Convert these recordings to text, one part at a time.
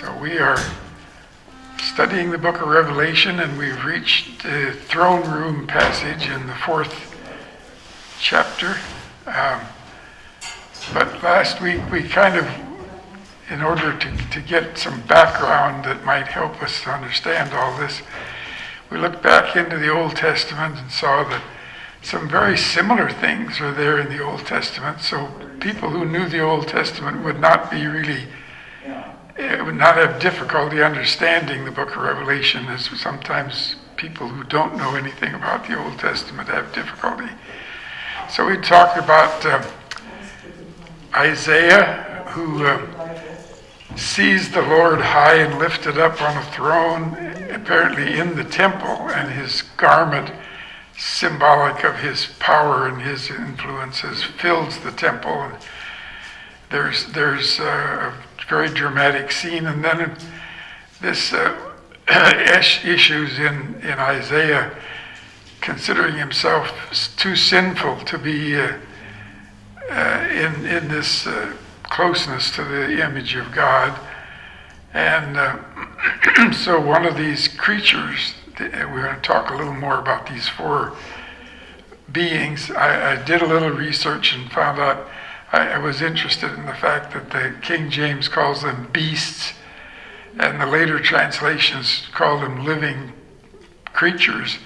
So we are studying the book of Revelation, and we've reached the throne room passage in the 4th chapter. But last week we kind of, in order to get some background that might help us to understand all this, we looked back into the Old Testament and saw that some very similar things are there in the Old Testament. So people who knew the Old Testament would not have difficulty understanding the book of Revelation, as sometimes people who don't know anything about the Old Testament have difficulty. So we talked about Isaiah, who sees the Lord high and lifted up on a throne, apparently in the temple, and his garment, symbolic of his power and his influences, fills the temple. And there's a very dramatic scene, and then this issues in Isaiah considering himself too sinful to be in this closeness to the image of God. And so one of these creatures, we're going to talk a little more about these four beings. I did a little research and found out I was interested in the fact that the King James calls them beasts, and the later translations call them living creatures.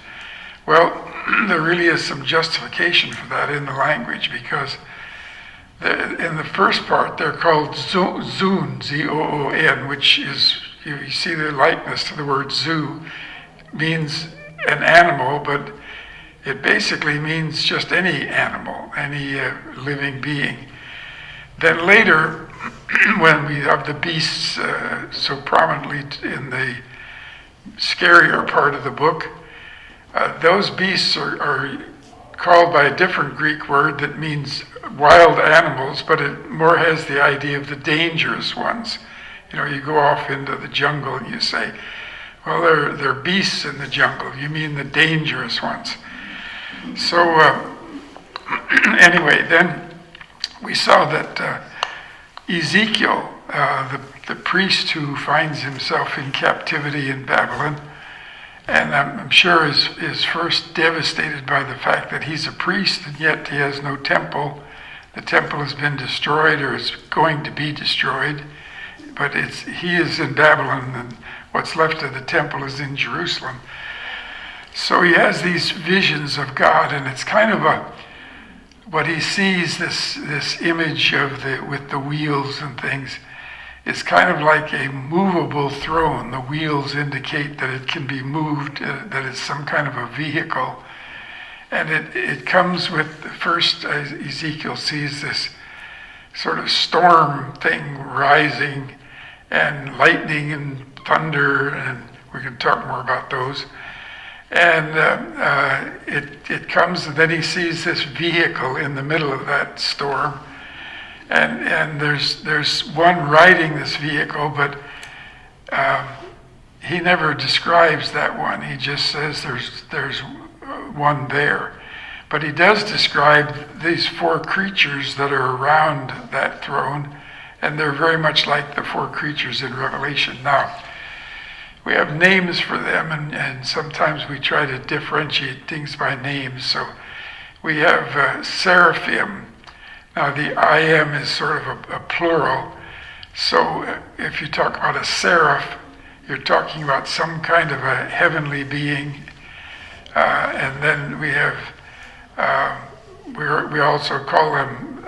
Well, there really is some justification for that in the language, because in the first part they're called zoon, Z-O-O-N, which is, you see the likeness to the word zoo, means an animal, but it basically means just any animal, any living being. Then later, when we have the beasts so prominently in the scarier part of the book, those beasts are called by a different Greek word that means wild animals, but it more has the idea of the dangerous ones. You know, you go off into the jungle and you say, well, they're beasts in the jungle. You mean the dangerous ones. So anyway, then we saw that Ezekiel, the priest who finds himself in captivity in Babylon, and I'm sure is first devastated by the fact that he's a priest and yet he has no temple. The temple has been destroyed, or is going to be destroyed, but he is in Babylon, and what's left of the temple is in Jerusalem. So he has these visions of God, and it's kind of what he sees, this image of with the wheels and things, is kind of like a movable throne. The wheels indicate that it can be moved, that it's some kind of a vehicle. And it comes with, first Ezekiel sees this sort of storm thing rising, and lightning and thunder, and we can talk more about those. And it comes, and then he sees this vehicle in the middle of that storm, and there's one riding this vehicle, but he never describes that one. He just says there's one there. But he does describe these four creatures that are around that throne, and they're very much like the four creatures in Revelation. Now, we have names for them, and sometimes we try to differentiate things by names. So we have seraphim. Now the I am is sort of a plural. So if you talk about a seraph, you're talking about some kind of a heavenly being. And then we have, we also call them,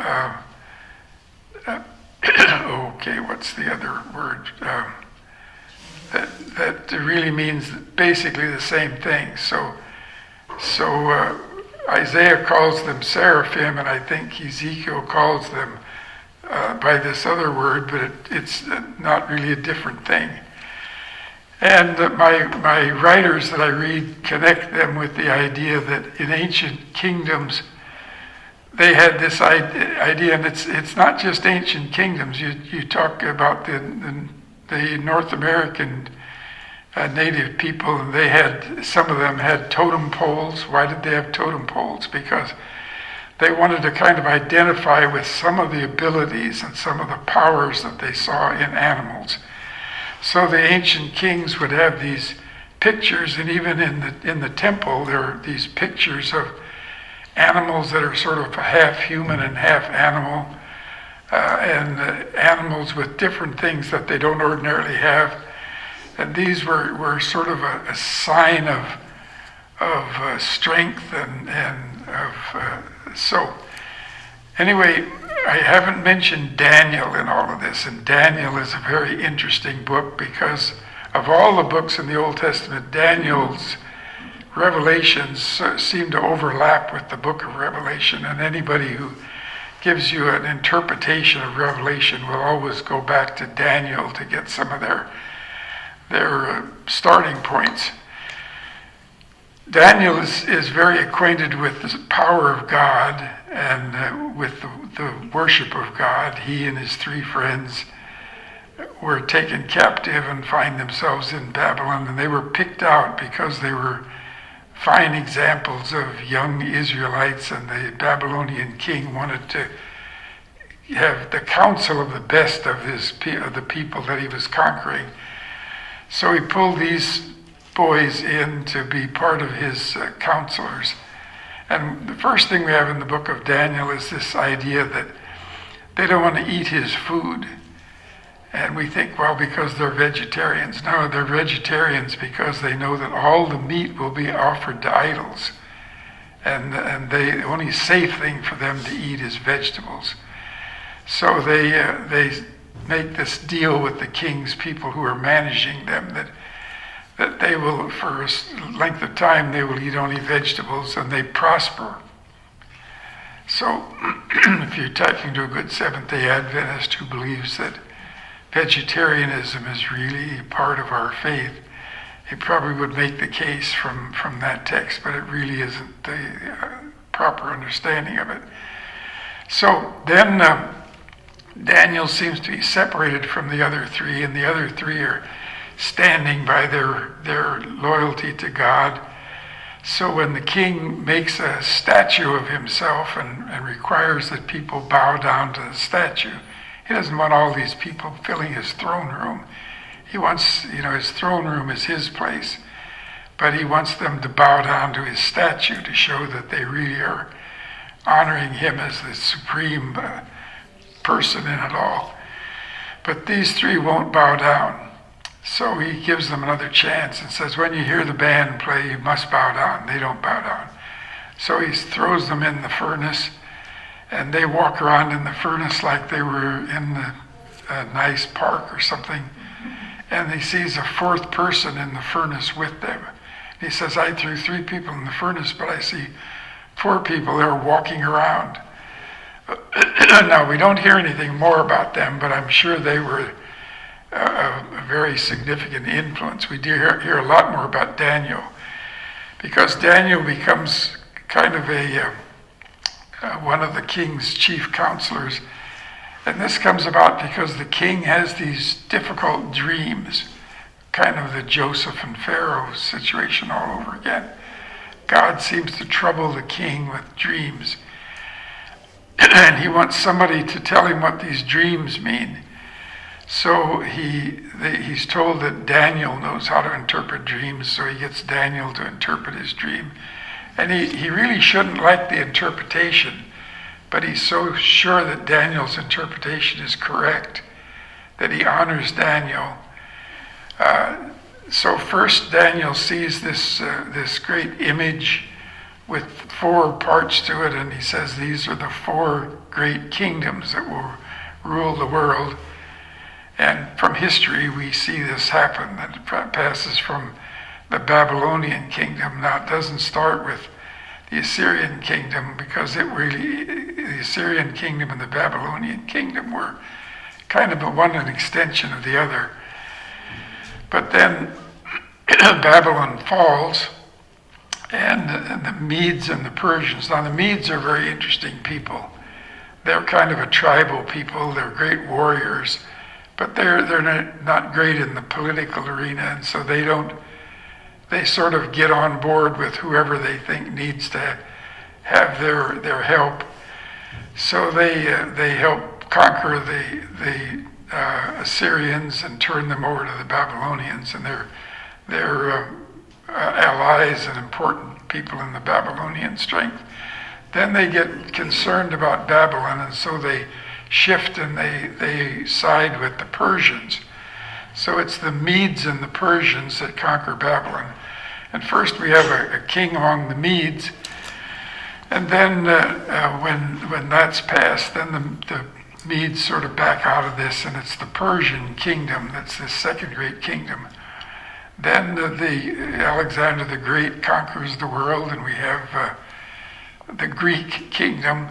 okay, what's the other word? That really means basically the same thing. So Isaiah calls them seraphim, and I think Ezekiel calls them by this other word, but it's not really a different thing. And my writers that I read connect them with the idea that in ancient kingdoms they had this idea, and it's not just ancient kingdoms. You talk about the North American native people, and some of them had totem poles. Why did they have totem poles? Because they wanted to kind of identify with some of the abilities and some of the powers that they saw in animals. So the ancient kings would have these pictures, and even in the temple, there are these pictures of animals that are sort of half human and half animal, and animals with different things that they don't ordinarily have. And these were sort of a sign of strength and of so. Anyway, I haven't mentioned Daniel in all of this, and Daniel is a very interesting book because of all the books in the Old Testament, Daniel's revelations seem to overlap with the book of Revelation, and anybody who gives you an interpretation of Revelation will always go back to Daniel to get some of their starting points. Daniel is very acquainted with the power of God and with the worship of God. He and his 3 friends were taken captive and find themselves in Babylon, and they were picked out because they were fine examples of young Israelites, and the Babylonian king wanted to have the counsel of the best of the people that he was conquering. So he pulled these boys in to be part of his counselors. And the first thing we have in the book of Daniel is this idea that they don't want to eat his food. And we think, well, because they're vegetarians. No, they're vegetarians because they know that all the meat will be offered to idols. And the only safe thing for them to eat is vegetables. So they make this deal with the king's people who are managing them that they will, for a length of time, they will eat only vegetables, and they prosper. So if you're talking to a good Seventh-day Adventist who believes that vegetarianism is really part of our faith, he probably would make the case from that text, but it really isn't the proper understanding of it. So then Daniel seems to be separated from the other 3, and the other 3 are standing by their loyalty to God. So when the king makes a statue of himself and requires that people bow down to the statue, he doesn't want all these people filling his throne room. He wants, his throne room is his place, but he wants them to bow down to his statue to show that they really are honoring him as the supreme person in it all. But these 3 won't bow down. So he gives them another chance and says, when you hear the band play, you must bow down. They don't bow down. So he throws them in the furnace, and they walk around in the furnace like they were in a nice park or something. And he sees a 4th person in the furnace with them. He says, I threw 3 people in the furnace, but I see 4 people there walking around. Now, we don't hear anything more about them, but I'm sure they were a very significant influence. We do hear a lot more about Daniel, because Daniel becomes kind of one of the king's chief counselors. And this comes about because the king has these difficult dreams, kind of the Joseph and Pharaoh situation all over again. God seems to trouble the king with dreams. And he wants somebody to tell him what these dreams mean. So he's told that Daniel knows how to interpret dreams, so he gets Daniel to interpret his dream. And he really shouldn't like the interpretation, but he's so sure that Daniel's interpretation is correct that he honors Daniel. So first Daniel sees this great image with 4 parts to it, and he says these are the 4 great kingdoms that will rule the world. And from history, we see this happen, that it passes from the Babylonian kingdom. Now, it doesn't start with the Assyrian kingdom, because the Assyrian kingdom and the Babylonian kingdom were kind of an extension of the other. But then Babylon falls, and the Medes and the Persians. Now, the Medes are very interesting people. They're kind of a tribal people. They're great warriors. But they're not great in the political arena, and so they sort of get on board with whoever they think needs to have their help. So they help conquer the Assyrians and turn them over to the Babylonians, and they're allies and important people in the Babylonian strength. Then they get concerned about Babylon, and so they shift and they side with the Persians. So it's the Medes and the Persians that conquer Babylon. And first we have a king among the Medes, and then when that's passed, then the Medes sort of back out of this, and it's the Persian kingdom that's the second great kingdom. Then the Alexander the Great conquers the world, and we have the Greek kingdom,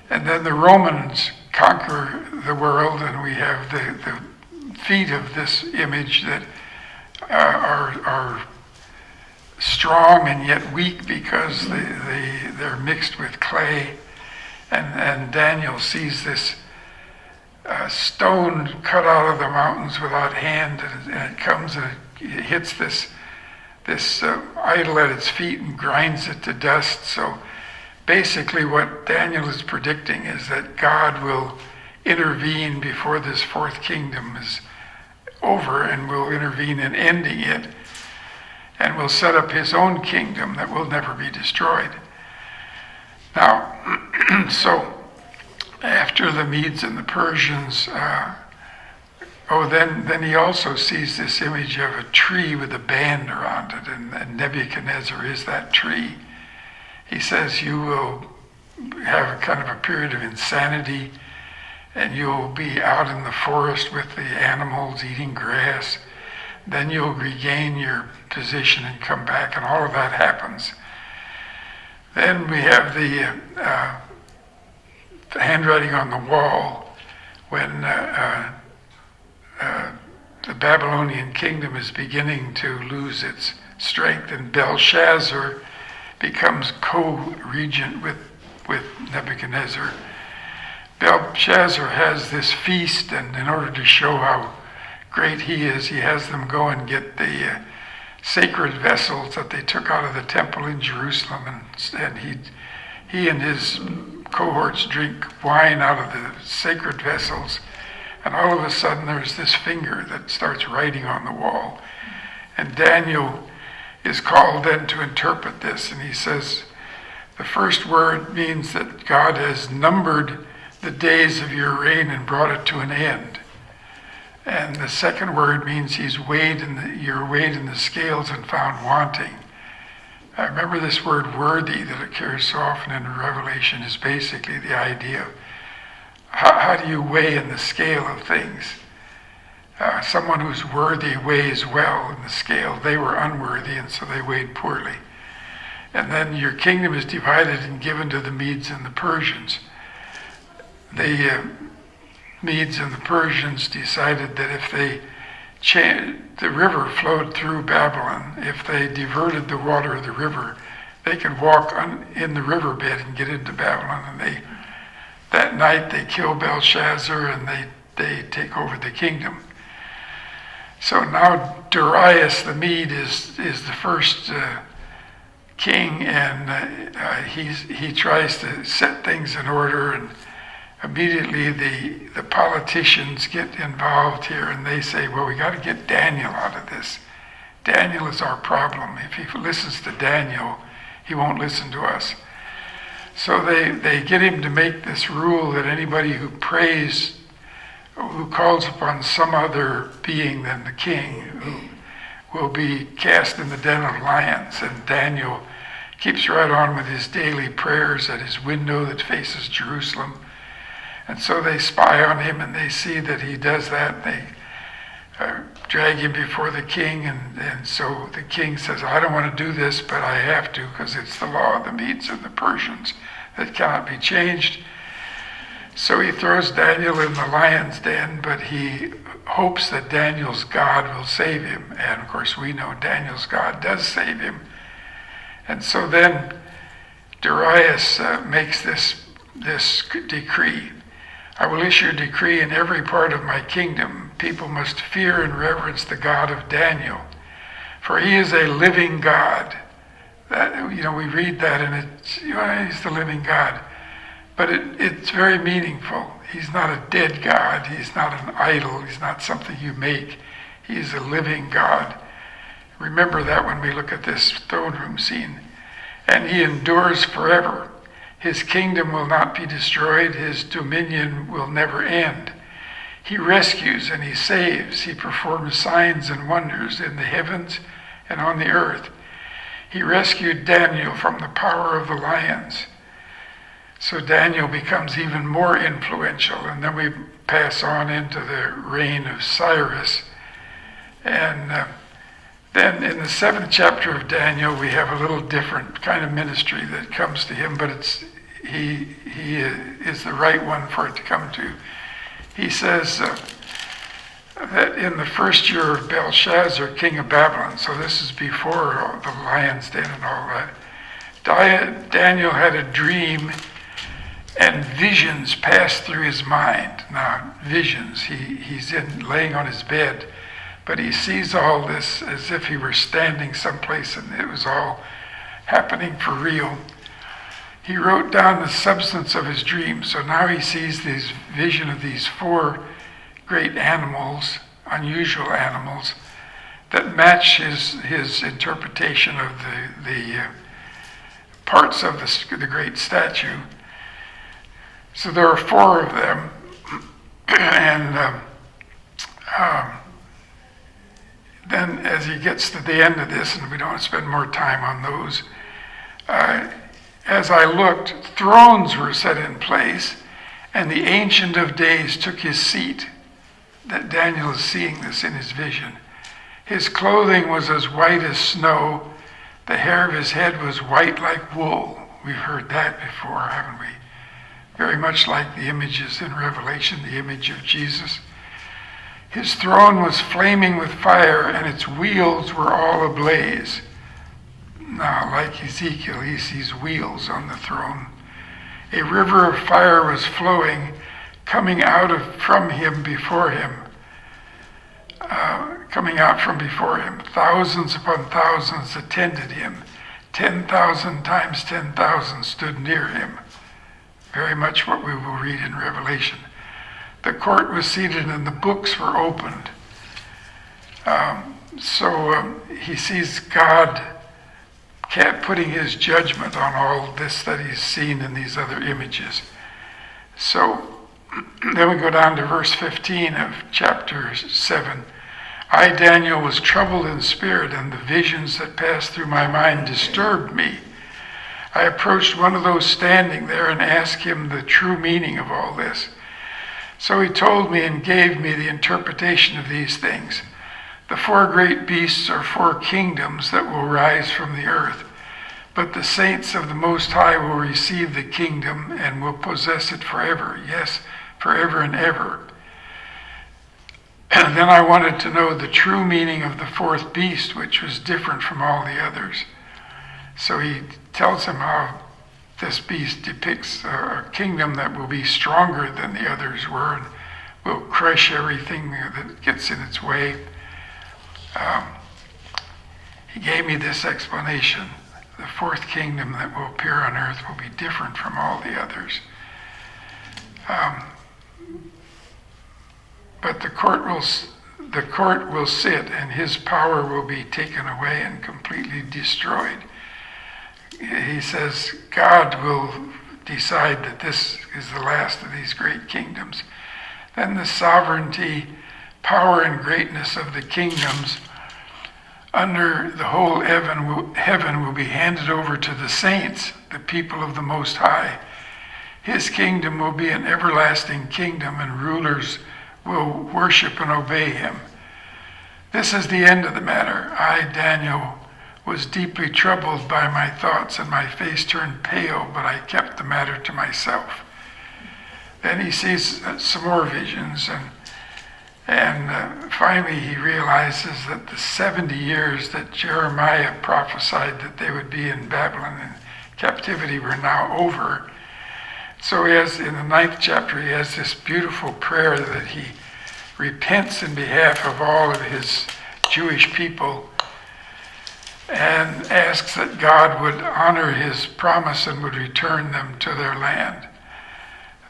and then the Romans conquer the world, and we have the feet of this image that are strong and yet weak because they're mixed with clay. And Daniel sees this stone cut out of the mountains without hand, and it comes and it hits this idol at its feet and grinds it to dust. So basically what Daniel is predicting is that God will intervene before this fourth kingdom is over, and will intervene in ending it, and will set up his own kingdom that will never be destroyed. Now, so after the Medes and the Persians, then he also sees this image of a tree with a band around it, and Nebuchadnezzar is that tree. He says you will have a kind of a period of insanity, and you'll be out in the forest with the animals eating grass. Then you'll regain your position and come back, and all of that happens. Then we have the handwriting on the wall when the Babylonian kingdom is beginning to lose its strength, and Belshazzar becomes co-regent with Nebuchadnezzar. Belshazzar has this feast, and in order to show how great he is, he has them go and get the sacred vessels that they took out of the temple in Jerusalem, and he and his cohorts drink wine out of the sacred vessels, and all of a sudden there's this finger that starts writing on the wall, and Daniel is called then to interpret this, and he says the first word means that God has numbered the days of your reign and brought it to an end. And the second word means you're weighed in the scales and found wanting. I remember this word worthy that occurs so often in Revelation is basically the idea of how do you weigh in the scale of things? Someone who's worthy weighs well in the scale. They were unworthy, and so they weighed poorly. And then your kingdom is divided and given to the Medes and the Persians. The Medes and the Persians decided that if the river flowed through Babylon, if they diverted the water of the river, they could walk in the riverbed and get into Babylon. And that night they kill Belshazzar, and they take over the kingdom. So now Darius the Mede is the first king, and he tries to set things in order, and immediately the politicians get involved here, and they say, well, we got to get Daniel out of this. Daniel is our problem. If he listens to Daniel, he won't listen to us. So they get him to make this rule that anybody who prays, who calls upon some other being than the king, will be cast in the den of lions. And Daniel keeps right on with his daily prayers at his window that faces Jerusalem. And so they spy on him, and they see that he does that. They drag him before the king, and so the king says, I don't want to do this, but I have to, because it's the law of the Medes and the Persians that cannot be changed. So he throws Daniel in the lion's den, but he hopes that Daniel's God will save him. And of course we know Daniel's God does save him. And so then Darius makes this decree. I will issue a decree in every part of my kingdom. People must fear and reverence the God of Daniel, for he is a living God. That, we read that, and it's, he's the living God. But it's very meaningful. He's not a dead God. He's not an idol. He's not something you make. He's a living God. Remember that when we look at this throne room scene. And he endures forever. His kingdom will not be destroyed. His dominion will never end. He rescues and he saves. He performs signs and wonders in the heavens and on the earth. He rescued Daniel from the power of the lions. So Daniel becomes even more influential. And then we pass on into the reign of Cyrus. And then in the 7th chapter of Daniel, we have a little different kind of ministry that comes to him, but he is the right one for it to come to. He says that in the first year of Belshazzar, king of Babylon, so this is before the lion's den and all that, Daniel had a dream and visions passed through his mind. Now, visions, he's laying on his bed, but he sees all this as if he were standing someplace and it was all happening for real. He wrote down the substance of his dream. So now he sees this vision of these 4 great animals, unusual animals, that match his interpretation of the parts of the great statue. So there are 4 of them, and then as he gets to the end of this, and we don't spend more time on those, as I looked, thrones were set in place, and the Ancient of Days took his seat. That Daniel is seeing this in his vision. His clothing was as white as snow. The hair of his head was white like wool. We've heard that before, haven't we? Very much like the images in Revelation, the image of Jesus. His throne was flaming with fire, and its wheels were all ablaze. Now, like Ezekiel, he sees wheels on the throne. A river of fire was flowing, coming out from before him. Thousands upon thousands attended him. 10,000 times 10,000 stood near him. Very much what we will read in Revelation. The court was seated and the books were opened. So he sees God putting his judgment on all this that he's seen in these other images. So then we go down to verse 15 of chapter 7. I, Daniel, was troubled in spirit, and the visions that passed through my mind disturbed me. I approached one of those standing there and asked him the true meaning of all this. So he told me and gave me the interpretation of these things. The 4 great beasts are 4 kingdoms that will rise from the earth. But the saints of the Most High will receive the kingdom and will possess it forever. Yes, forever and ever. And then I wanted to know the true meaning of the 4th beast, which was different from all the others. So he tells him how this beast depicts a kingdom that will be stronger than the others were and will crush everything that gets in its way. He gave me this explanation. The 4th kingdom that will appear on earth will be different from all the others. But the court will sit, and his power will be taken away and completely destroyed. He says God will decide that this is the last of these great kingdoms. Then the sovereignty, power, and greatness of the kingdoms under the whole heaven will be handed over to the saints, the people of the Most High. His kingdom will be an everlasting kingdom, and rulers will worship and obey him. This is the end of the matter. I, Daniel, was deeply troubled by my thoughts, and my face turned pale, but I kept the matter to myself. Then he sees some more visions, and finally he realizes that the 70 years that Jeremiah prophesied that they would be in Babylon in captivity were now over. So he has, in the 9th chapter, he has this beautiful prayer that he repents in behalf of all of his Jewish people and asks that God would honor his promise and would return them to their land.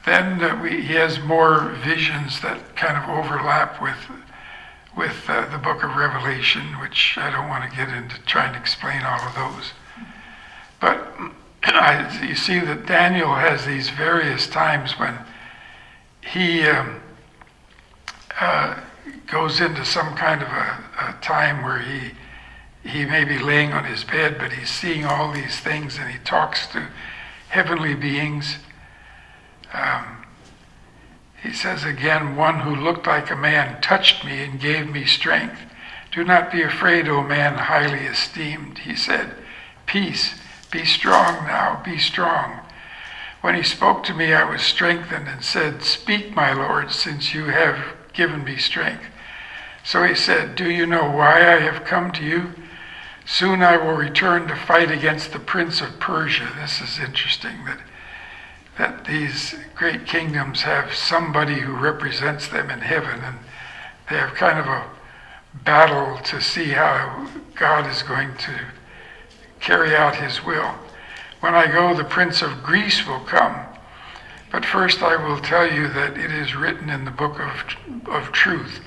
Then he has more visions that kind of overlap with the book of Revelation, which I don't want to get into trying to explain all of those. But you see that Daniel has these various times when he goes into some kind of a time where he may be laying on his bed, but he's seeing all these things, and he talks to heavenly beings. He says again, one who looked like a man touched me and gave me strength. Do not be afraid, O man highly esteemed. He said, peace, be strong now, be strong. When he spoke to me, I was strengthened and said, speak, my Lord, since you have given me strength. So he said, do you know why I have come to you? Soon I will return to fight against the prince of Persia. This is interesting, that these great kingdoms have somebody who represents them in heaven, and they have kind of a battle to see how God is going to carry out his will. When I go, the prince of Greece will come. But first I will tell you that it is written in the book of truth.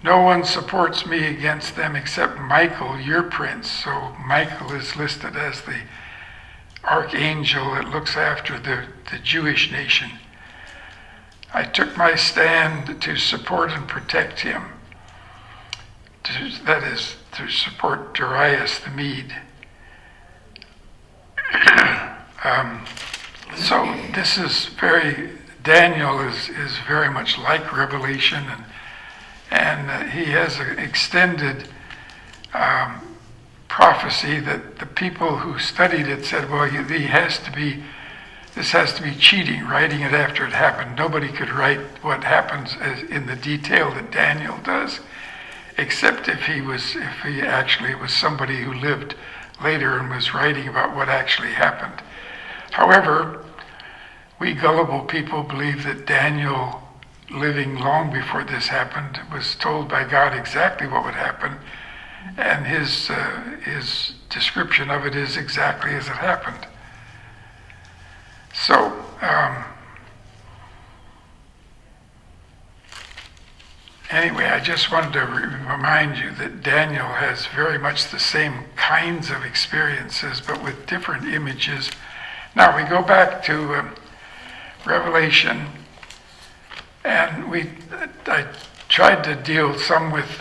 No one supports me against them except Michael, your prince. So Michael is listed as the archangel that looks after the Jewish nation. I took my stand to support and protect him. That is, to support Darius the Mede. So this is Daniel is very much like Revelation, and he has an extended prophecy that the people who studied it said, well, this has to be cheating, writing it after it happened. Nobody could write what happens in the detail that Daniel does, except if he actually was somebody who lived later and was writing about what actually happened. However, we gullible people believe that Daniel, living long before this happened, was told by God exactly what would happen, and his description of it is exactly as it happened. So, anyway, I just wanted to remind you that Daniel has very much the same kinds of experiences, but with different images. Now we go back to Revelation, and I tried to deal some with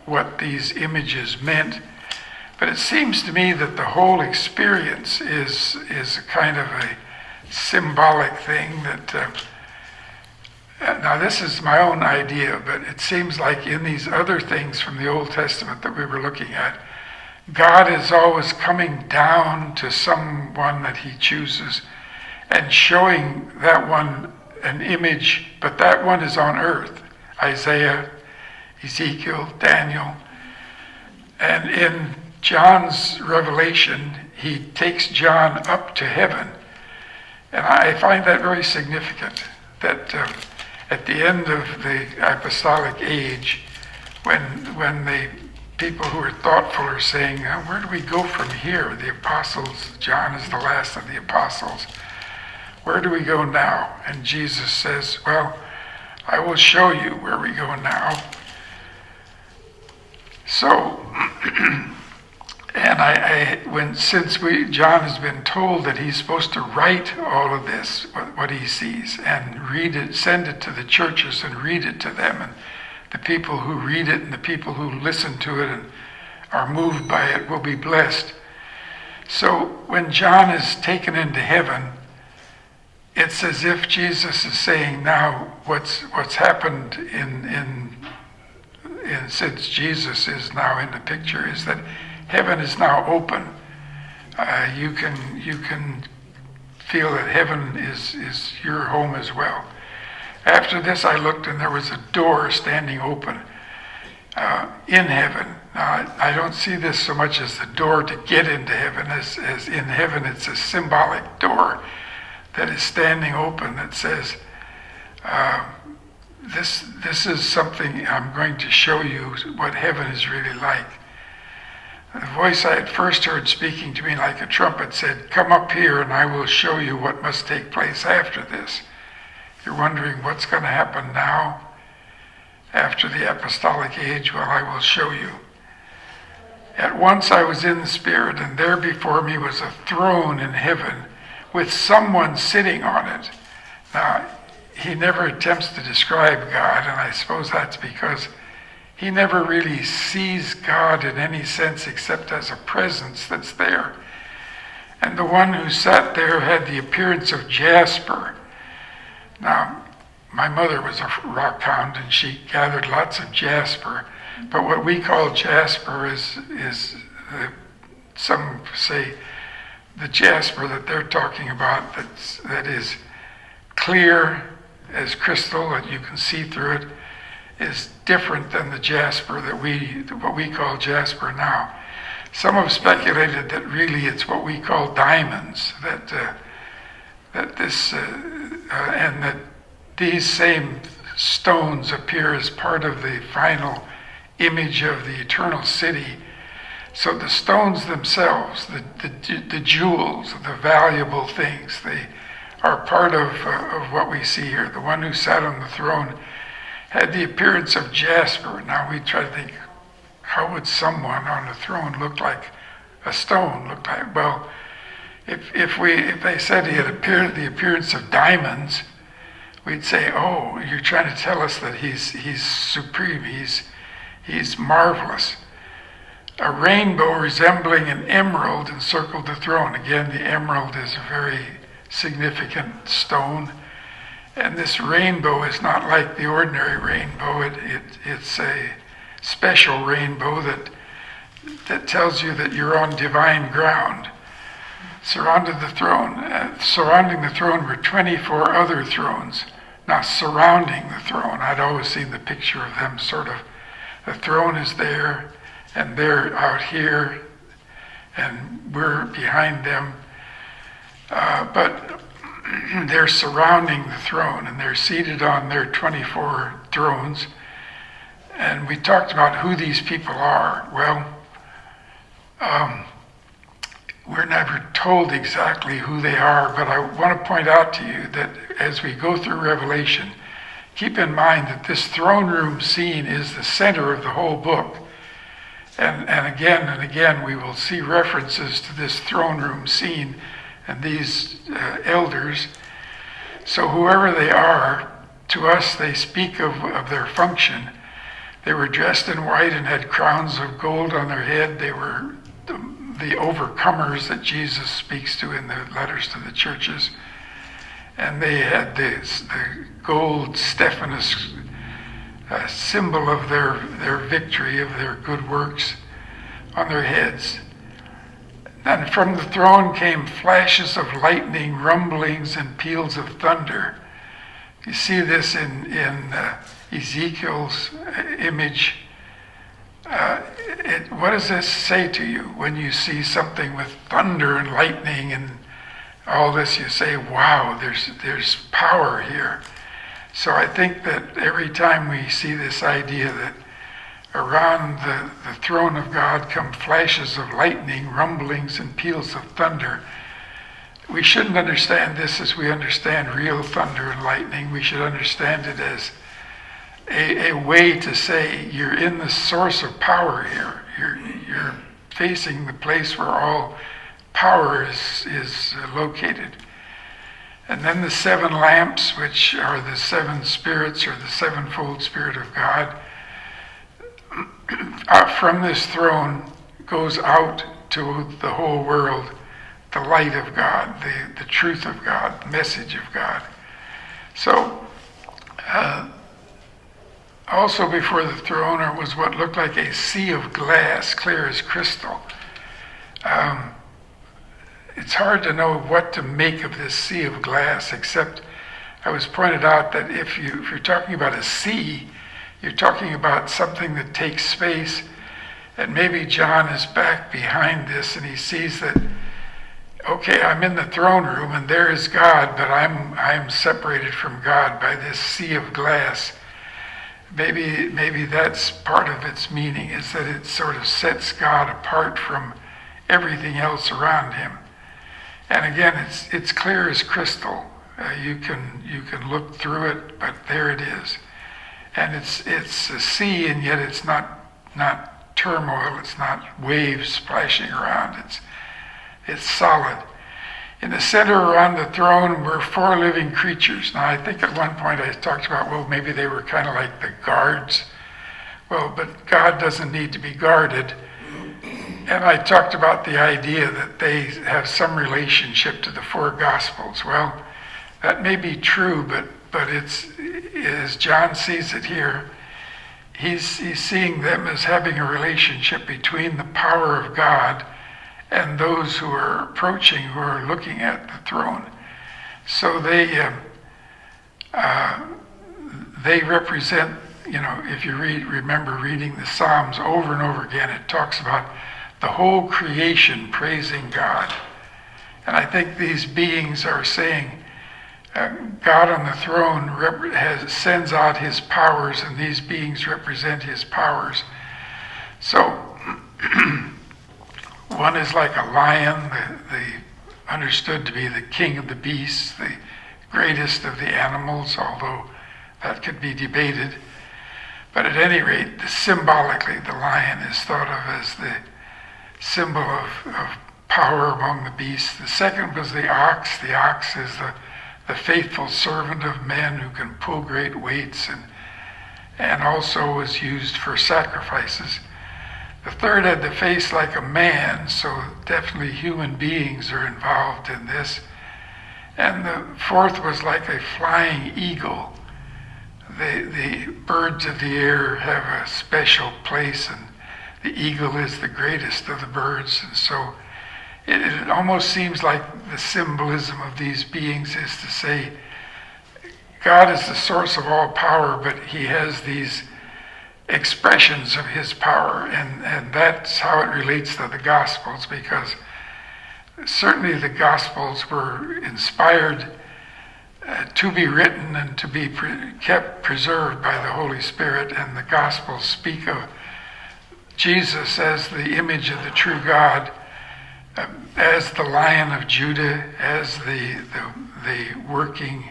what these images meant, but it seems to me that the whole experience is kind of a symbolic thing that. Now this is my own idea, but it seems like in these other things from the Old Testament that we were looking at, God is always coming down to someone that he chooses and showing that one an image, but that one is on earth. Isaiah, Ezekiel, Daniel. And in John's Revelation, he takes John up to heaven. And I find that very significant, that at the end of the apostolic age, when the people who are thoughtful are saying, where do we go from here? The apostles, John is the last of the apostles. Where do we go now? And Jesus says, well, I will show you where we go now. So, and John has been told that he's supposed to write all of this, what he sees, and read it, send it to the churches and read it to them, and the people who read it and the people who listen to it and are moved by it will be blessed. So when John is taken into heaven, it's as if Jesus is saying, now what's happened since Jesus is now in the picture is that heaven is now open. You can feel that heaven is your home as well. After this I looked, and there was a door standing open in heaven. Now, I don't see this so much as the door to get into heaven as in heaven it's a symbolic door that is standing open that says, this is something I'm going to show you what heaven is really like. The voice I had first heard speaking to me like a trumpet said, come up here and I will show you what must take place after this. You're wondering what's going to happen now after the apostolic age? Well, I will show you. At once I was in the Spirit, and there before me was a throne in heaven with someone sitting on it. Now, he never attempts to describe God, and I suppose that's because he never really sees God in any sense except as a presence that's there. And the one who sat there had the appearance of jasper. Now, my mother was a rock hound, and she gathered lots of jasper. But what we call jasper is some say the jasper that they're talking about that is clear as crystal, that you can see through it, is different than the jasper what we call jasper now. Some have speculated that really it's what we call diamonds, and that these same stones appear as part of the final image of the eternal city. So the stones themselves, the jewels, the valuable things, they are part of what we see here. The one who sat on the throne had the appearance of jasper. Now we try to think, how would someone on a throne look like a stone look like? Well, if they said he had the appearance of diamonds, we'd say, oh, you're trying to tell us that he's supreme, he's marvelous. A rainbow resembling an emerald encircled the throne. Again, the emerald is a very significant stone. And this rainbow is not like the ordinary rainbow. It's a special rainbow that tells you that you're on divine ground. Surrounding the throne were 24 other thrones. Now, surrounding the throne, I'd always seen the picture of them sort of, the throne is there, and they're out here, and we're behind them. But they're surrounding the throne, and they're seated on their 24 thrones. And we talked about who these people are. Well, we're never told exactly who they are, but I want to point out to you that as we go through Revelation, keep in mind that this throne room scene is the center of the whole book. And again, we will see references to this throne room scene and these elders. So whoever they are, to us they speak of their function. They were dressed in white and had crowns of gold on their head. They were the overcomers that Jesus speaks to in the letters to the churches. And they had the gold Stephanus symbol of their victory, of their good works, on their heads. And from the throne came flashes of lightning, rumblings, and peals of thunder. You see this in Ezekiel's image. What does this say to you when you see something with thunder and lightning and all this? You say, wow, there's power here. So I think that every time we see this idea that around the throne of God come flashes of lightning, rumblings, and peals of thunder, we shouldn't understand this as we understand real thunder and lightning. We should understand it as a way to say you're in the source of power here. You're facing the place where all power is located. And then the 7 lamps, which are the 7 spirits, or the sevenfold Spirit of God, from this throne goes out to the whole world the light of God, the truth of God, the message of God. So, also before the throne was what looked like a sea of glass, clear as crystal. It's hard to know what to make of this sea of glass, except I was pointed out that if you're talking about a sea, you're talking about something that takes space, and maybe John is back behind this and he sees that, okay, I'm in the throne room and there is God, but I'm separated from God by this sea of glass. Maybe that's part of its meaning, is that it sort of sets God apart from everything else around him. And again, it's clear as crystal. You can look through it, but there it is. And it's a sea, and yet it's not turmoil. It's not waves splashing around. It's solid. In the center around the throne were 4 living creatures. Now, I think at one point I talked about, well, maybe they were kind of like the guards. Well, but God doesn't need to be guarded. And I talked about the idea that they have some relationship to the 4 Gospels. Well, that may be true, but it's, as John sees it here, he's seeing them as having a relationship between the power of God and those who are approaching, who are looking at the throne. So they represent, if you remember reading the Psalms over and over again, it talks about the whole creation praising God. And I think these beings are saying, God on the throne sends out his powers, and these beings represent his powers. So, one is like a lion, understood to be the king of the beasts, the greatest of the animals, although that could be debated. But at any rate, symbolically, the lion is thought of as the symbol of power among the beasts. The second was the ox. The ox is the faithful servant of men who can pull great weights and also was used for sacrifices. The third had the face like a man, so definitely human beings are involved in this. And the fourth was like a flying eagle. The birds of the air have a special place, and the eagle is the greatest of the birds. And so it almost seems like the symbolism of these beings is to say, God is the source of all power, but he has these expressions of his power, and that's how it relates to the Gospels, because certainly the Gospels were inspired to be written and to be kept preserved by the Holy Spirit, and the Gospels speak of Jesus as the image of the true God, as the Lion of Judah, as the working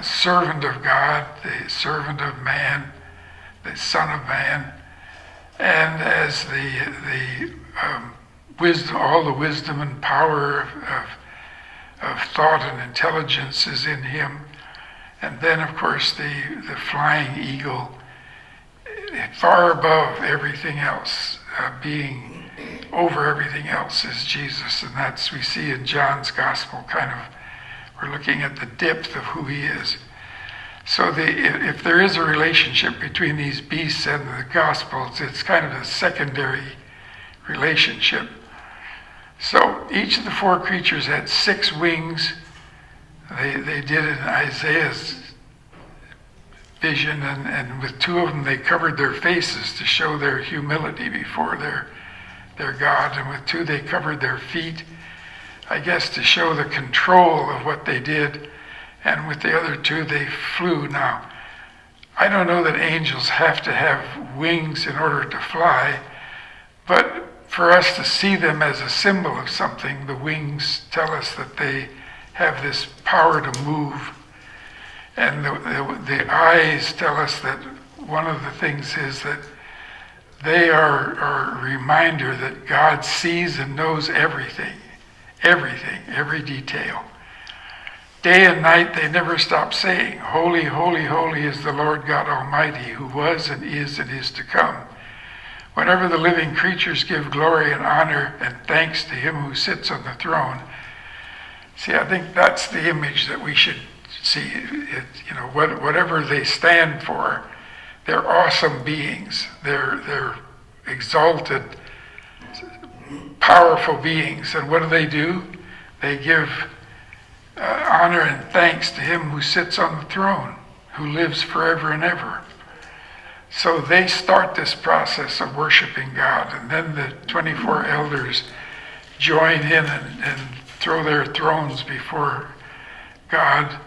servant of God, the servant of man, the Son of Man, and as the wisdom, all the wisdom and power of thought and intelligence is in him. And then, of course, the flying eagle, far above everything else, being over everything else, is Jesus. And that's, we see in John's Gospel, we're looking at the depth of who he is. So if there is a relationship between these beasts and the Gospels, it's kind of a secondary relationship. So each of the 4 creatures had 6 wings. They did in Isaiah's vision, and with 2 of them they covered their faces to show their humility before their God, and with 2 they covered their feet, I guess to show the control of what they did. And with the other 2, they flew. Now, I don't know that angels have to have wings in order to fly, but for us to see them as a symbol of something, the wings tell us that they have this power to move. And the eyes tell us that one of the things is that they are a reminder that God sees and knows everything, every detail. Day and night they never stop saying, "Holy, holy, holy is the Lord God Almighty, who was and is to come." Whenever the living creatures give glory and honor and thanks to him who sits on the throne. See, I think that's the image that we should see. Whatever they stand for, they're awesome beings. They're exalted, powerful beings. And what do? They give honor and thanks to him who sits on the throne, who lives forever and ever. So they start this process of worshiping God, and then the 24 elders join in and throw their thrones before God.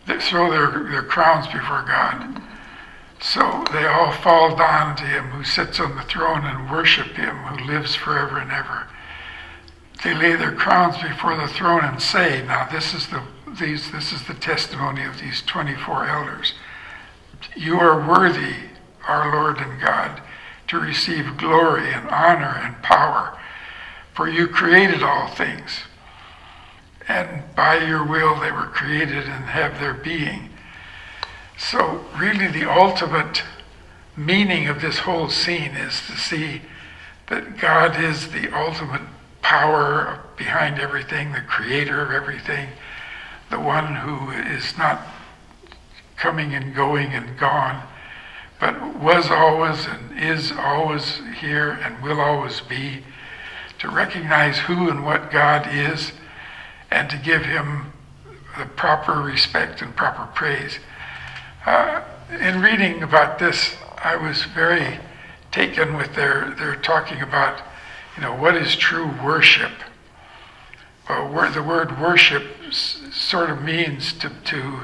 They throw their crowns before God. So they all fall down to him who sits on the throne and worship him who lives forever and ever. They lay their crowns before the throne and say, now this is this is the testimony of these 24 elders. You are worthy, our Lord and God, to receive glory and honor and power, for you created all things, and by your will they were created and have their being. So really the ultimate meaning of this whole scene is to see that God is the ultimate power behind everything, the creator of everything, the one who is not coming and going and gone, but was always and is always here and will always be, to recognize who and what God is and to give him the proper respect and proper praise. In reading about this, I was very taken with they're talking about, what is true worship? Well, the word worship sort of means to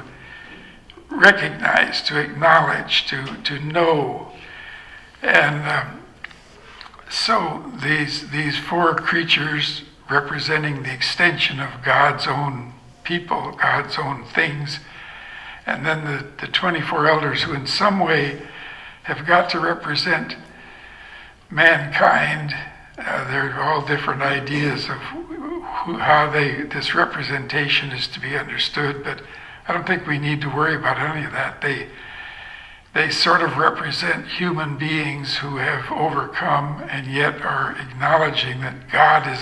recognize, to acknowledge, to know. And so these four creatures representing the extension of God's own people, God's own things, and then the 24 elders who in some way have got to represent mankind. There are all different ideas of how this representation is to be understood, but I don't think we need to worry about any of that. They sort of represent human beings who have overcome and yet are acknowledging that God is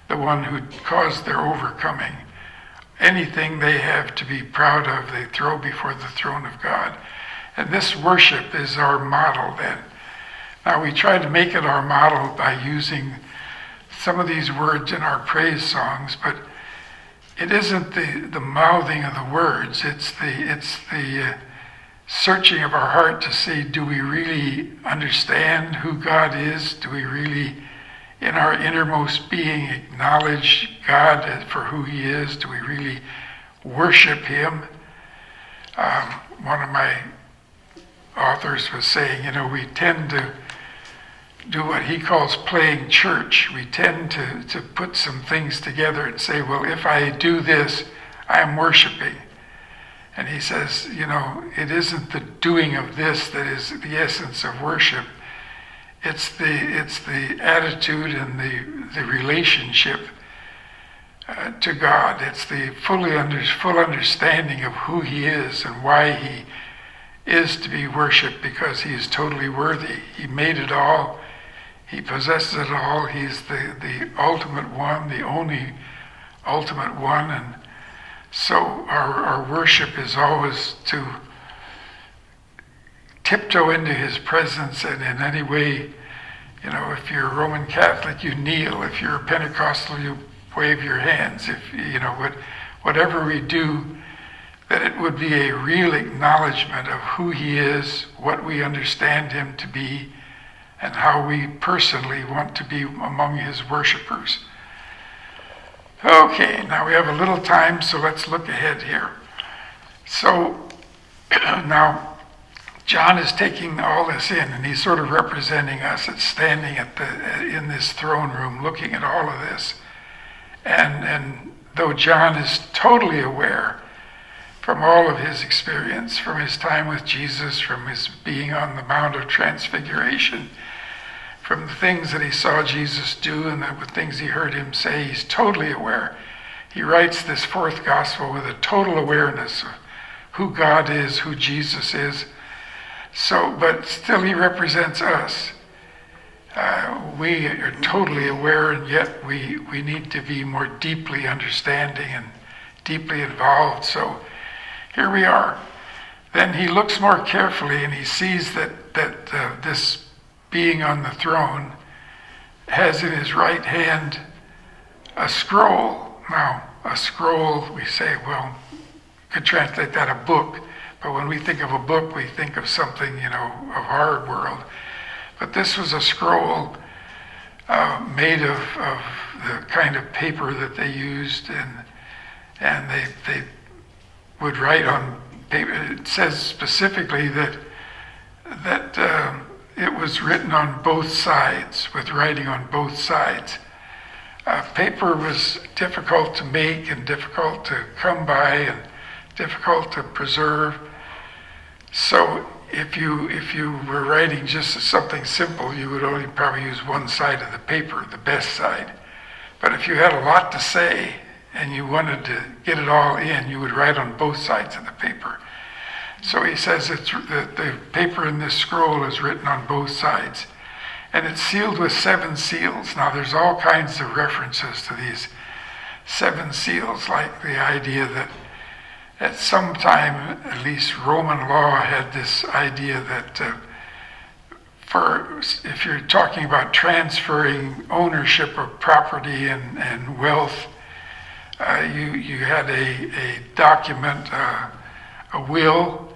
the one who caused their overcoming. Anything they have to be proud of, they throw before the throne of God. And this worship is our model then. Now we try to make it our model by using some of these words in our praise songs, but it isn't the mouthing of the words, it's the searching of our heart to see, do we really understand who God is? Do we really, in our innermost being, acknowledge God for who he is? Do we really worship him? One of my authors was saying, we tend to do what he calls playing church. We tend to put some things together and say, well, if I do this, I am worshiping. And he says, it isn't the doing of this that is the essence of worship. It's the attitude and the relationship to God. It's the full understanding of who he is and why he is to be worshipped, because he is totally worthy. He made it all. He possesses it all. He's the ultimate one, the only ultimate one. And so our worship is always to tiptoe into his presence, and in any way, if you're a Roman Catholic, you kneel. If you're a Pentecostal, you wave your hands. If whatever we do, that it would be a real acknowledgement of who he is, what we understand him to be, and how we personally want to be among his worshipers. Okay, now we have a little time, so let's look ahead here. So now John is taking all this in, and he's sort of representing us at standing in this throne room looking at all of this. And though John is totally aware from all of his experience, from his time with Jesus, from his being on the Mount of Transfiguration, from the things that he saw Jesus do and the things he heard him say, he's totally aware. He writes this fourth gospel with a total awareness of who God is, who Jesus is. So, but still he represents us. We are totally aware, and yet we need to be more deeply understanding and deeply involved. So here we are. Then he looks more carefully and he sees that this being on the throne has in his right hand a scroll. Now, a scroll, we say, well, could translate that a book, but when we think of a book, we think of something, of our world. But this was a scroll made of the kind of paper that they used, and they would write on paper. It says specifically that it was written on both sides, with writing on both sides. Paper was difficult to make and difficult to come by and difficult to preserve. So if you were writing just something simple, you would only probably use one side of the paper, the best side. But if you had a lot to say and you wanted to get it all in, you would write on both sides of the paper. So he says the paper in this scroll is written on both sides. And it's sealed with 7 seals. Now there's all kinds of references to these 7 seals, like the idea that at some time, at least Roman law had this idea that if you're talking about transferring ownership of property and wealth, you had a document, a will,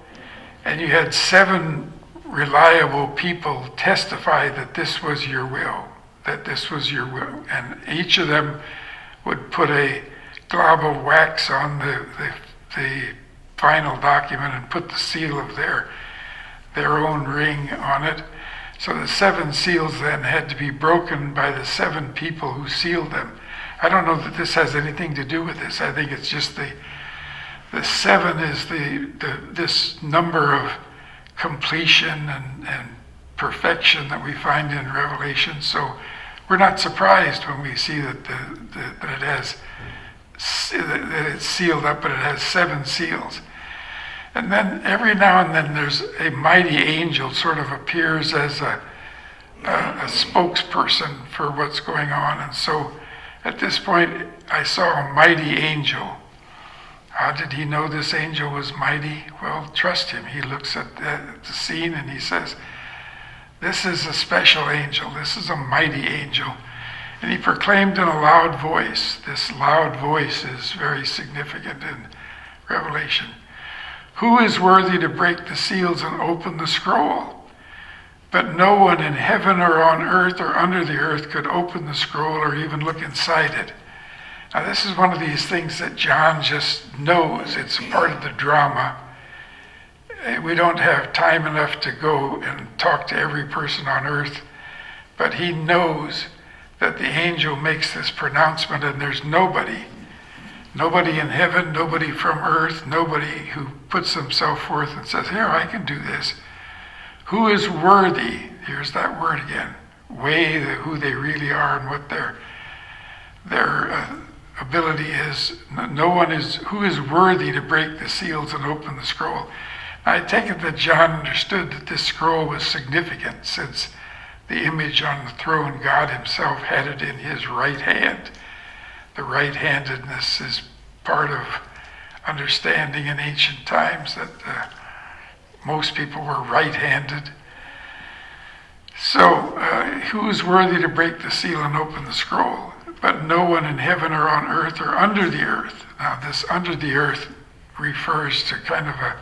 and you had 7 reliable people testify that this was your will, and each of them would put a glob of wax on the final document and put the seal of their own ring on it. So the 7 seals then had to be broken by the 7 people who sealed them. I don't know that this has anything to do with this. I think it's just the 7 is this number of completion and perfection that we find in Revelation. So we're not surprised when we see that that it's sealed up, but it has 7 seals. And then every now and then there's a mighty angel sort of appears as a spokesperson for what's going on. And so at this point I saw a mighty angel. How did he know this angel was mighty? Well, trust him. He looks at the scene and he says, this is a special angel. This is a mighty angel. And he proclaimed in a loud voice. This loud voice is very significant in Revelation. Who is worthy to break the seals and open the scroll? But no one in heaven or on earth or under the earth could open the scroll or even look inside it. Now this is one of these things that John just knows. It's part of the drama. We don't have time enough to go and talk to every person on earth, but he knows that the angel makes this pronouncement, and there's nobody in heaven, nobody from earth, nobody who puts himself forth and says, here, I can do this. Who is worthy? Here's that word again. Weigh who they really are and what their ability is. No one is who is worthy to break the seals and open the scroll. I take it that John understood that this scroll was significant, since the image on the throne, God himself had it in his right hand. The right-handedness is part of understanding in ancient times that most people were right-handed. So who is worthy to break the seal and open the scroll? But no one in heaven or on earth or under the earth. Now this under the earth refers to kind of a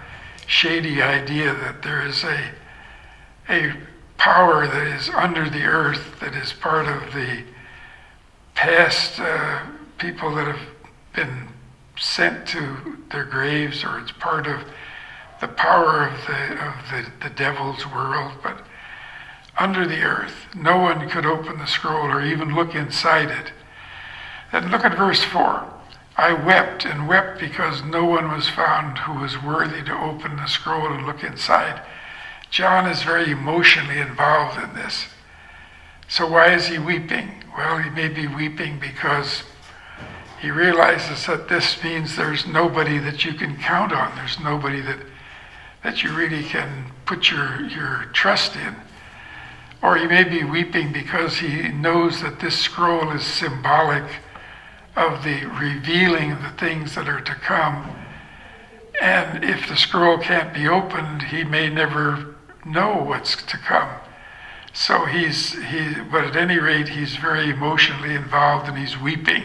shady idea that there is a power that is under the earth, that is part of the past people that have been sent to their graves, or it's part of the power of the devil's world. But under the earth, no one could open the scroll or even look inside it. Then look at verse 4. I wept and wept because no one was found who was worthy to open the scroll and look inside. John is very emotionally involved in this. So why is he weeping? Well, he may be weeping because he realizes that this means there's nobody that you can count on. There's nobody that you really can put your trust in. Or he may be weeping because he knows that this scroll is symbolic of the revealing of the things that are to come. And if the scroll can't be opened, he may never know what's to come. So but at any rate, he's very emotionally involved, and he's weeping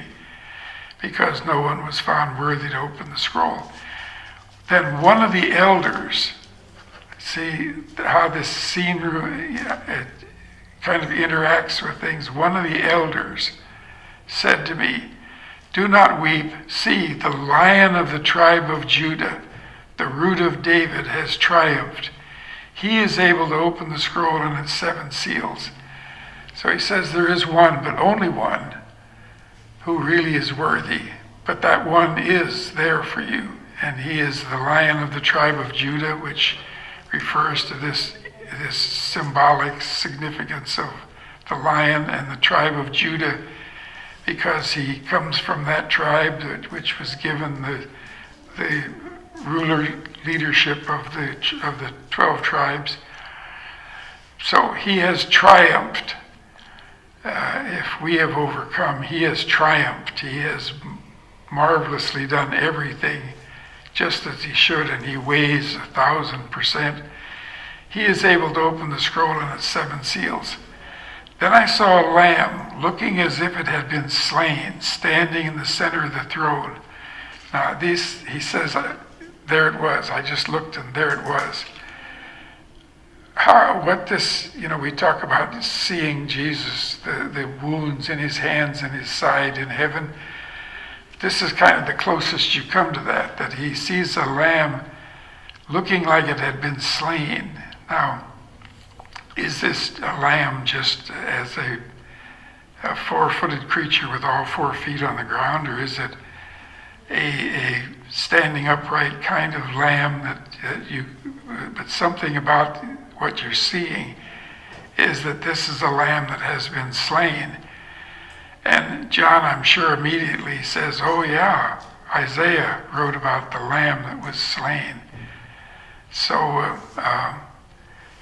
because no one was found worthy to open the scroll. Then one of the elders, see how this scene it kind of interacts with things. One of the elders said to me, do not weep. See, the Lion of the tribe of Judah, the Root of David, has triumphed. He is able to open the scroll and its 7 seals. So he says there is one, but only one, who really is worthy, but that one is there for you. And he is the Lion of the tribe of Judah, which refers to this symbolic significance of the lion and the tribe of Judah, because he comes from that tribe which was given the ruler leadership of the 12 tribes. So he has triumphed. If we have overcome, he has triumphed. He has marvelously done everything just as he should, and he weighs 1,000%. He is able to open the scroll and its 7 seals. Then I saw a lamb, looking as if it had been slain, standing in the center of the throne. Now, he says, there it was. I just looked, and there it was. We talk about seeing Jesus, the wounds in his hands and his side in heaven. This is kind of the closest you come to that he sees a lamb looking like it had been slain. Now, is this a lamb just as a 4-footed creature with all 4 feet on the ground, or is it a standing upright kind of lamb but something about what you're seeing is that this is a lamb that has been slain. And John, I'm sure, immediately says, oh yeah, Isaiah wrote about the lamb that was slain. So,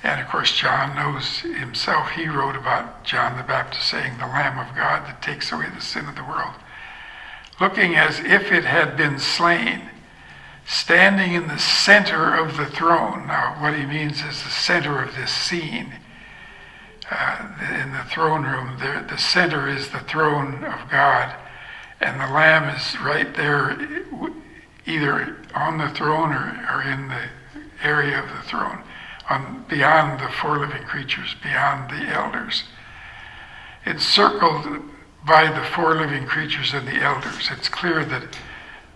and of course John knows himself, he wrote about John the Baptist saying, the Lamb of God that takes away the sin of the world. Looking as if it had been slain, standing in the center of the throne. Now, what he means is the center of this scene. In the throne room, the center is the throne of God, and the Lamb is right there, either on the throne or in the area of the throne, beyond the 4 living creatures, beyond the elders. Encircled by the 4 living creatures and the elders. It's clear that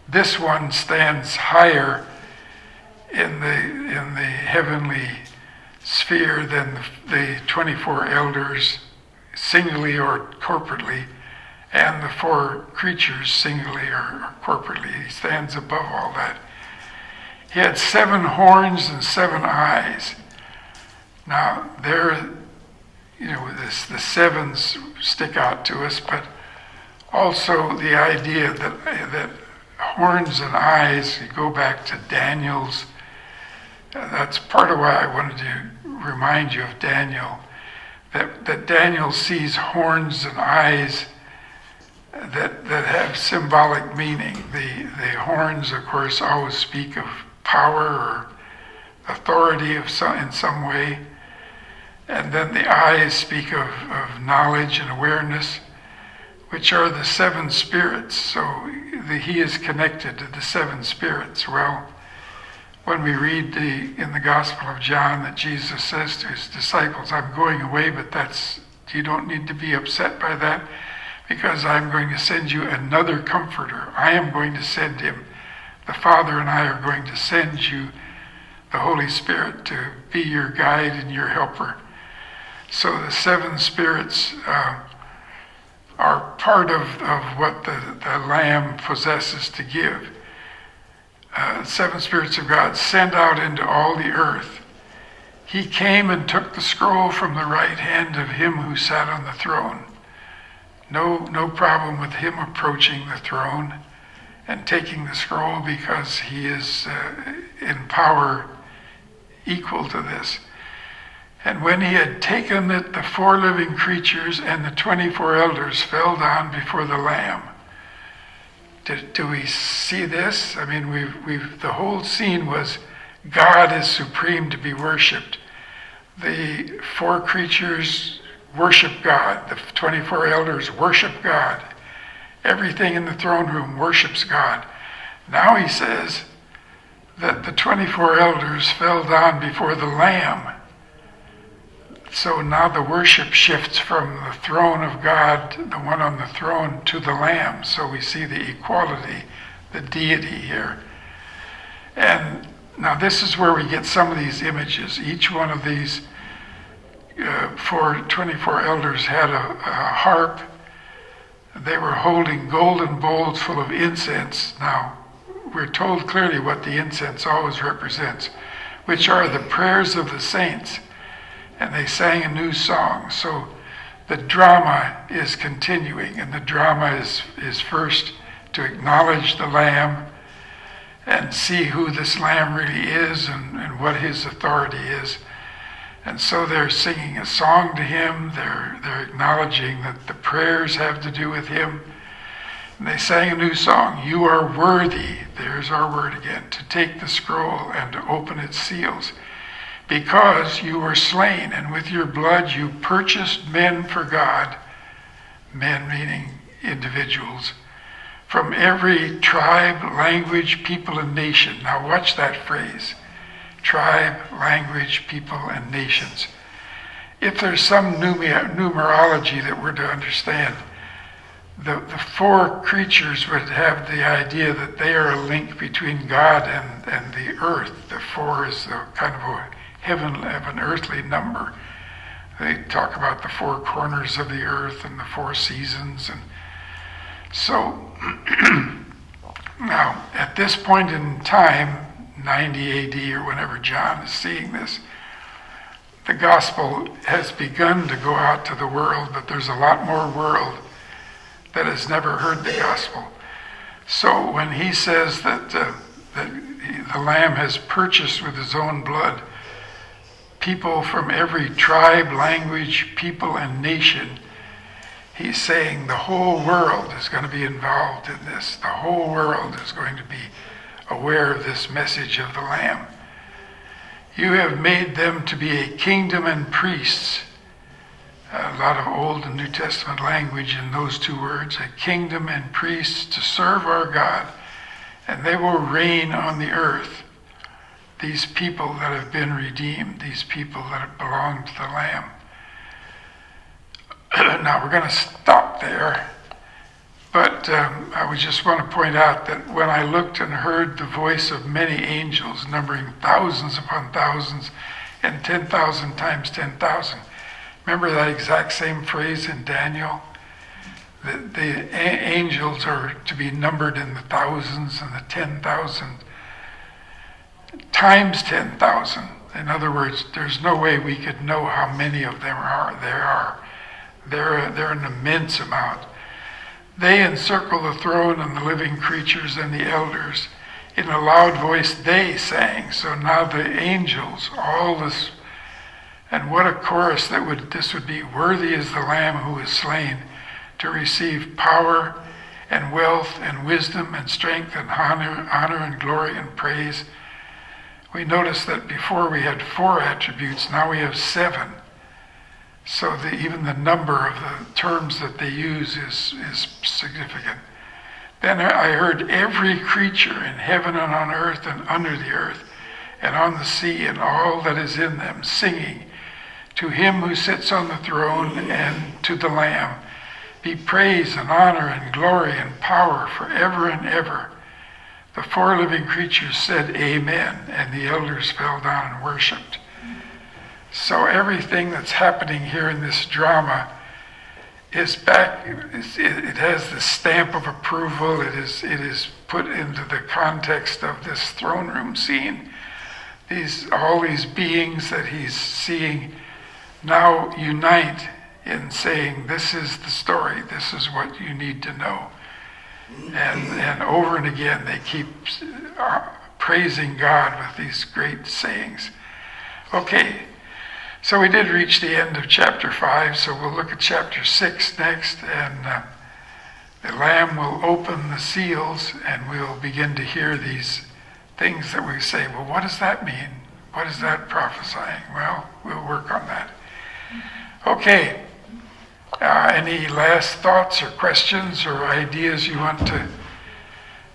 this one stands higher in the heavenly sphere than the 24 elders singly or corporately, and the 4 creatures singly or corporately. He stands above all that. He had 7 horns and 7 eyes. Now, the 7s stick out to us, but also the idea that horns and eyes, you go back to Daniel's. That's part of why I wanted to remind you of Daniel, that Daniel sees horns and eyes that have symbolic meaning. The horns, of course, always speak of power or authority in some way, and then the eyes speak of knowledge and awareness, which are the 7 spirits. So he is connected to the 7 spirits. Well, when we read in the Gospel of John that Jesus says to his disciples, I'm going away, but you don't need to be upset by that, because I'm going to send you another comforter. I am going to send him. The Father and I are going to send you the Holy Spirit to be your guide and your helper. So the 7 spirits are part of what the Lamb possesses to give. 7 spirits of God sent out into all the earth. He came and took the scroll from the right hand of him who sat on the throne. No problem with him approaching the throne and taking the scroll, because he is in power equal to this. And when he had taken it, the 4 living creatures and the 24 elders fell down before the Lamb. Do we see this? I mean, the whole scene was God is supreme to be worshipped. The 4 creatures worship God. The 24 elders worship God. Everything in the throne room worships God. Now he says that the 24 elders fell down before the Lamb. So now the worship shifts from the throne of God, the one on the throne, to the Lamb. So we see the equality, the deity here. And now this is where we get some of these images. Each one of these 24 elders had a harp. They were holding golden bowls full of incense. Now, we're told clearly what the incense always represents, which are the prayers of the saints. And they sang a new song. So the drama is continuing, and the drama is first to acknowledge the Lamb and see who this Lamb really is and what his authority is. And so they're singing a song to him. They're acknowledging that the prayers have to do with him. And they sang a new song. You are worthy, there's our word again, to take the scroll and to open its seals, because you were slain, and with your blood you purchased men for God, men meaning individuals, from every tribe, language, people, and nation. Now watch that phrase. Tribe, language, people, and nations. If there's some numerology that we're to understand, the four creatures would have the idea that they are a link between God and the earth. The four is the kind of an earthly number. They talk about the four corners of the earth and the four seasons. And so now, at this point in time, 90 AD or whenever John is seeing this, the gospel has begun to go out to the world, but there's a lot more world that has never heard the gospel. So when he says that the Lamb has purchased with his own blood people from every tribe, language, people, and nation, he's saying the whole world is going to be involved in this. The whole world is going to be aware of this message of the Lamb. You have made them to be a kingdom and priests. A lot of Old and New Testament language in those two words, a kingdom and priests to serve our God, and they will reign on the earth. These people that have been redeemed, these people that belong to the Lamb. Now we're going to stop there. But I would just want to point out that when I looked and heard the voice of many angels, numbering thousands upon thousands and 10,000 times 10,000, remember that exact same phrase in Daniel? The angels are to be numbered in the thousands and the 10,000 times 10,000. In other words, there's no way we could know how many of them there are. They're an immense amount. They encircle the throne and the living creatures and the elders. In a loud voice they sang. So now the angels, all this, and what a chorus this would be. Worthy is the Lamb who is slain to receive power and wealth and wisdom and strength and honor and glory and praise. We notice that before we had 4 attributes, now we have 7. So even the number of the terms that they use is significant. Then I heard every creature in heaven and on earth and under the earth and on the sea and all that is in them singing, to him who sits on the throne and to the Lamb be praise and honor and glory and power forever and ever. The 4 living creatures said amen, and the elders fell down and worshipped. So everything that's happening here in this drama is back. It has the stamp of approval. It is put into the context of this throne room scene. All these beings that he's seeing now unite in saying, this is the story. This is what you need to know. And over and again they keep praising God with these great sayings. Okay. So we did reach the end of chapter 5, so we'll look at chapter 6 next, and the Lamb will open the seals, and we'll begin to hear these things that we say, well, what does that mean? What is that prophesying? Well, we'll work on that. Okay, any last thoughts or questions or ideas you want to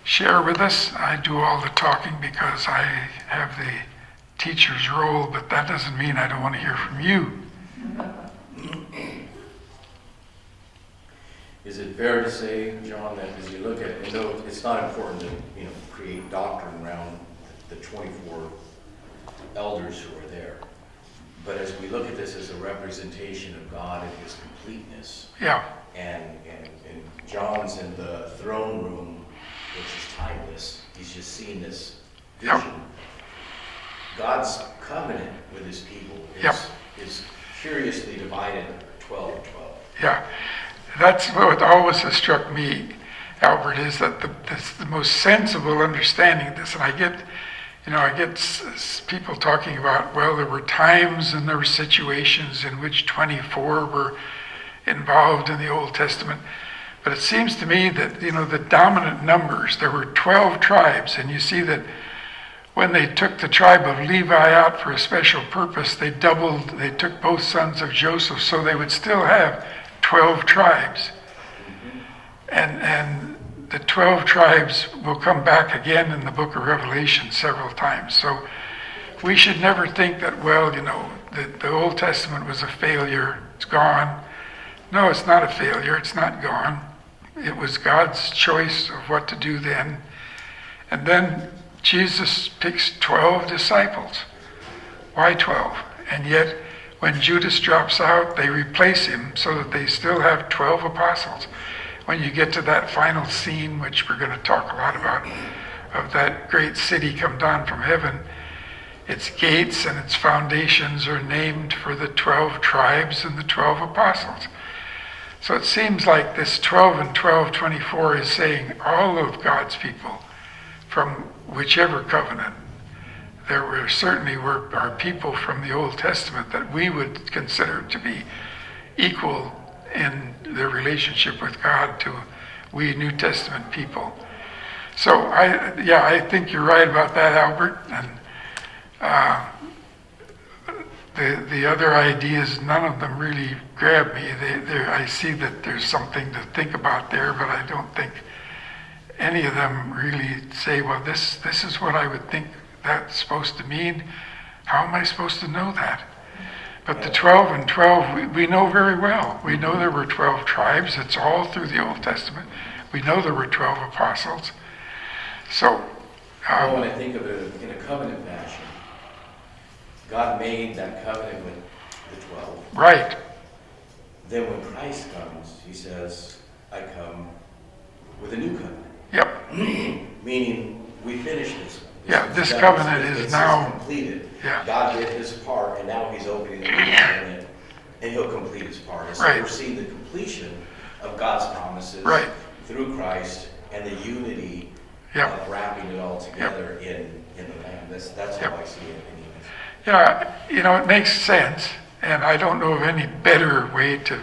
share with us? I do all the talking because I have the teacher's role, but that doesn't mean I don't want to hear from you. Is it fair to say, John, that as you look at it, though it's not important to create doctrine around the 24 elders who are there, But as we look at this as a representation of God and his completeness, Yeah. and John's in the throne room, which is timeless, he's just seen this vision. Yep. God's covenant with his people is curiously divided 12-12. Yeah. That's what always has struck me, Albert, is that the most sensible understanding of this, and I get people talking about, well, there were times and there were situations in which 24 were involved in the Old Testament. But it seems to me that, the dominant numbers, there were 12 tribes, and you see that when they took the tribe of Levi out for a special purpose, they took both sons of Joseph, so they would still have 12 tribes. And the 12 tribes will come back again in the book of Revelation several times. So we should never think that, the Old Testament was a failure, it's gone. No, it's not a failure, it's not gone. It was God's choice of what to do then. And then Jesus picks 12 disciples. Why 12? And yet, when Judas drops out, they replace him so that they still have 12 apostles. When you get to that final scene, which we're going to talk a lot about, of that great city come down from heaven, its gates and its foundations are named for the 12 tribes and the 12 apostles. So it seems like this 12 and 12, 24 is saying all of God's people from whichever covenant. There certainly were our people from the Old Testament that we would consider to be equal in their relationship with God to we New Testament people. So I think you're right about that, Albert. And the other ideas, none of them really grab me. I see that there's something to think about there, but I don't think any of them really say, well, this is what I would think that's supposed to mean. How am I supposed to know that? But the 12 and 12, we know very well. We know there were 12 tribes. It's all through the Old Testament. We know there were 12 apostles. So, when I think of it in a covenant fashion, God made that covenant with the 12. Right. Then when Christ comes, he says, I come with a new covenant. Yep. Meaning, we finish this one. This covenant is now completed. Yeah. God did his part, and now he's opening the new covenant, and he'll complete his part. And so we're seeing the completion of God's promises through Christ and the unity of wrapping it all together in the Lamb. That's how I see it. Yeah, it makes sense, and I don't know of any better way to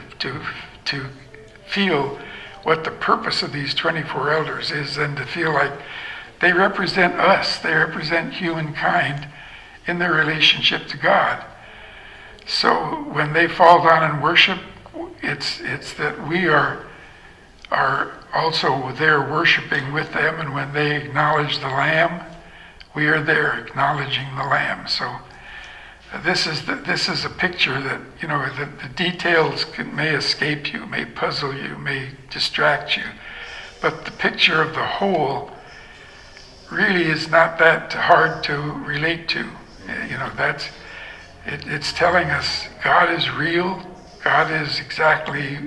feel what the purpose of these 24 elders is than to feel like they represent us, they represent humankind in their relationship to God. So when they fall down and worship, it's that we are also there worshiping with them, and when they acknowledge the Lamb, we are there acknowledging the Lamb. So this is a picture that, the details may escape you, may puzzle you, may distract you, but the picture of the whole really is not that hard to relate to. It's telling us God is real, God is exactly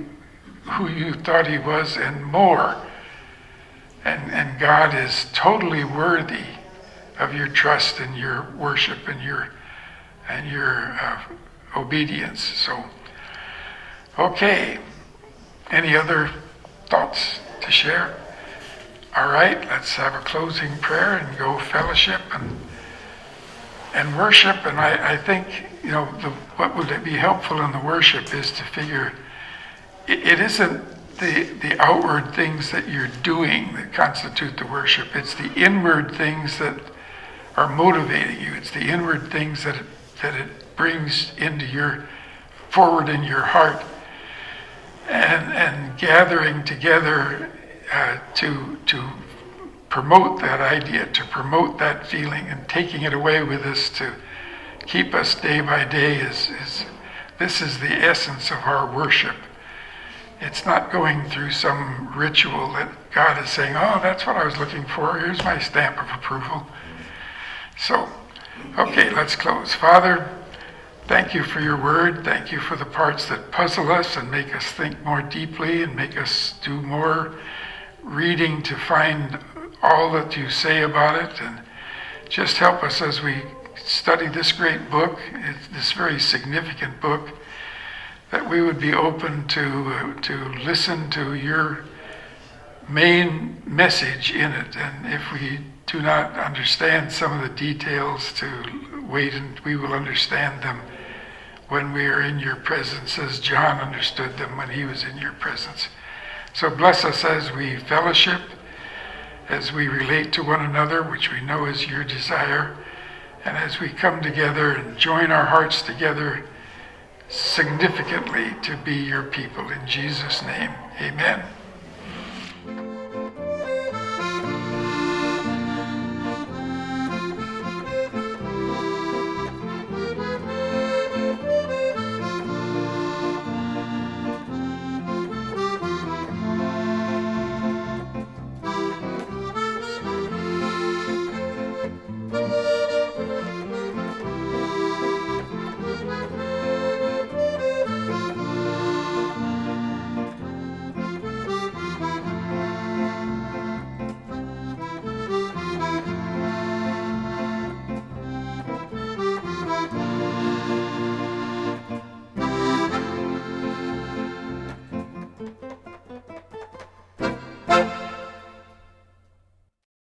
who you thought he was and more, and God is totally worthy of your trust and your worship and your obedience. So, okay. Any other thoughts to share? All right, let's have a closing prayer and go fellowship and worship. And I think, what would be helpful in the worship is to figure it isn't the outward things that you're doing that constitute the worship. It's the inward things that are motivating you. It's the inward things that it brings forward in your heart, and gathering together to promote that idea, to promote that feeling, and taking it away with us to keep us day by day this is the essence of our worship. It's not going through some ritual that God is saying, oh, that's what I was looking for. Here's my stamp of approval. So, okay, let's close. Father, Thank you for your word. Thank you for the parts that puzzle us and make us think more deeply and make us do more reading to find all that you say about it. And just help us as we study this great book, this very significant book, that we would be open to listen to your main message in it. And if we do not understand some of the details, to wait and we will understand them when we are in your presence, as John understood them when he was in your presence. So bless us as we fellowship, as we relate to one another, which we know is your desire, and as we come together and join our hearts together significantly to be your people. In Jesus' name, amen.